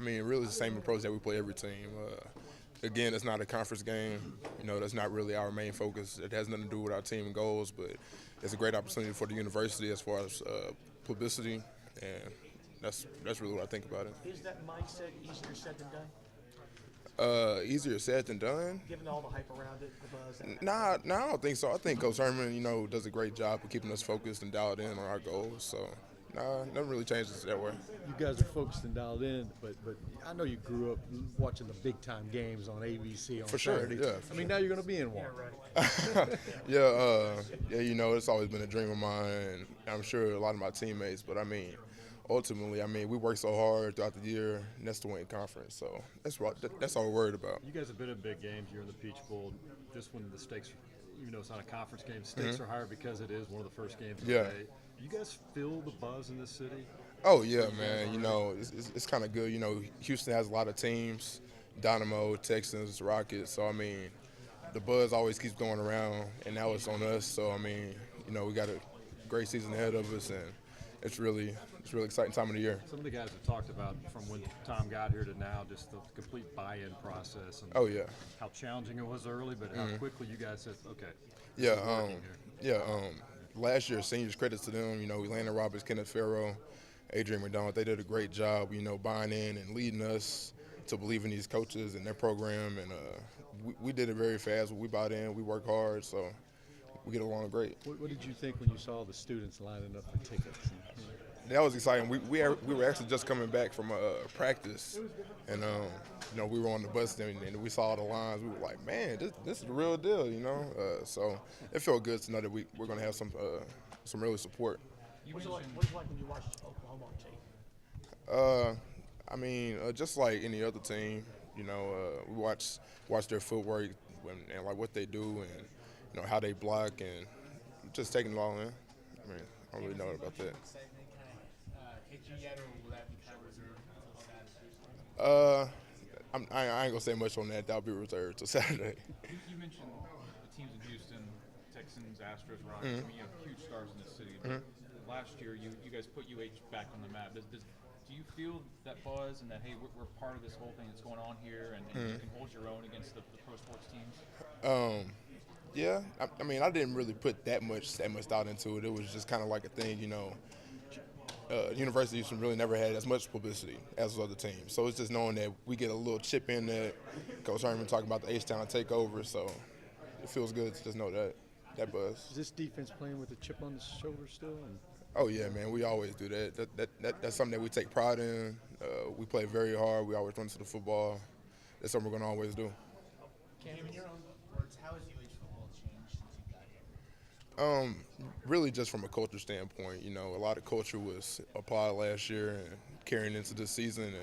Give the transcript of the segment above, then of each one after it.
mean, really the same approach that we play every team. Again, it's not a conference game. That's not really our main focus. It has nothing to do with our team goals, but it's a great opportunity for the university as far as publicity, and that's really what I think about it. Is that mindset easier said than done? Easier said than done. Given all the hype around it, the buzz. Nah, I don't think so. I think Coach Herman, does a great job of keeping us focused and dialed in on our goals. So, nah, nothing really changes that way. You guys are focused and dialed in, but I know you grew up watching the big time games on ABC on For sure, Saturdays. yeah. I mean, now you're going to be in one. Yeah, it's always been a dream of mine, and I'm sure a lot of my teammates. But ultimately, we work so hard throughout the year, and that's to win conference. So that's all we're worried about. You guys have been in big games. You're in the Peach Bowl. This one, the stakes, even though it's not a conference game, stakes are higher because it is one of the first games of the day. You guys feel the buzz in this city? Oh yeah, man. It's kind of good. Houston has a lot of teams: Dynamo, Texans, Rockets. So the buzz always keeps going around, and now it's on us. So we got a great season ahead of us, and it's really exciting time of the year. Some of the guys have talked about from when Tom got here to now, just the complete buy-in process. And Oh yeah. how challenging it was early, but how quickly you guys said, okay. Yeah. Last year, seniors, credits to them. We Landon Roberts, Kenneth Farrow, Adrian McDonald. They did a great job. Buying in and leading us to believe in these coaches and their program. And we did it very fast. We bought in. We work hard. So we get along great. What did you think when you saw the students lining up for tickets? That was exciting. We were actually just coming back from practice, and we were on the bus and we saw the lines. We were like, man, this is the real deal, So it felt good to know that we're going to have some real support. What's it like when you watch Oklahoma on tape? Just like any other team, we watch their footwork and like what they do and how they block and just taking it all in. I don't really know about that. I ain't gonna say much on that. That'll be reserved till Saturday. You mentioned the teams in Houston, Texans, Astros, Rockets. You have huge stars in this city. Last year, you guys put UH back on the map. Do you feel that buzz and that, hey, we're part of this whole thing that's going on here, and you can hold your own against the pro sports teams? Yeah. I didn't really put that much thought into it. It was just kind of like a thing, University of Houston really never had as much publicity as those other teams. So it's just knowing that we get a little chip in that Coach Herman talking about the H-Town takeover. So it feels good to just know that buzz. Is this defense playing with a chip on the shoulder still? Oh, yeah, man. We always do that. That's something that we take pride in. We play very hard. We always run to the football. That's something we're going to always do. Cam, in your own words, how has UH football changed since you got here? Really just from a culture standpoint, a lot of culture was applied last year and carrying into this season,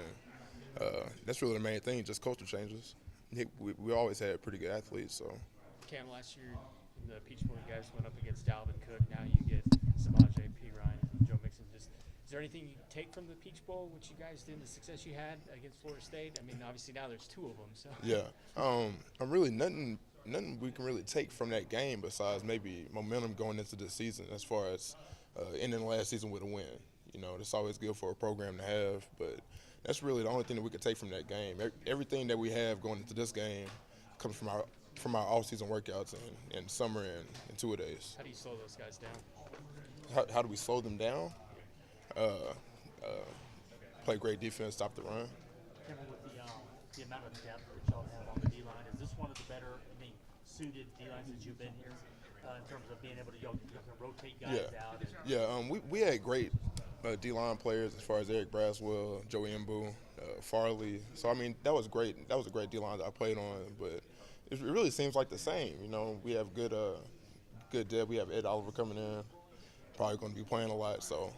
and that's really the main thing, just culture changes. We always had pretty good athletes, so. Cam, last year in the Peach Bowl, you guys went up against Dalvin Cook. Now you get Samaje, P. Ryan, and Joe Mixon. Is there anything you take from the Peach Bowl, which you guys did, the success you had against Florida State? Obviously now there's two of them. So. Yeah, I'm really nothing we can really take from that game besides maybe momentum going into this season as far as ending last season with a win. That's always good for a program to have, but that's really the only thing that we could take from that game. Everything that we have going into this game comes from our off-season workouts in summer and in 2 days. How do you slow those guys down? How do we slow them down? Play great defense, stop the run. Kevin, with the amount of depth that y'all have on the D-line, is this one of the better, suited D-lines since you've been here in terms of being able to rotate guys out? We had great D-line players as far as Eric Braswell, Joey Mbu, Farley. So, that was great. That was a great D-line that I played on, but it really seems like the same. We have good depth. We have Ed Oliver coming in, probably going to be playing a lot, so.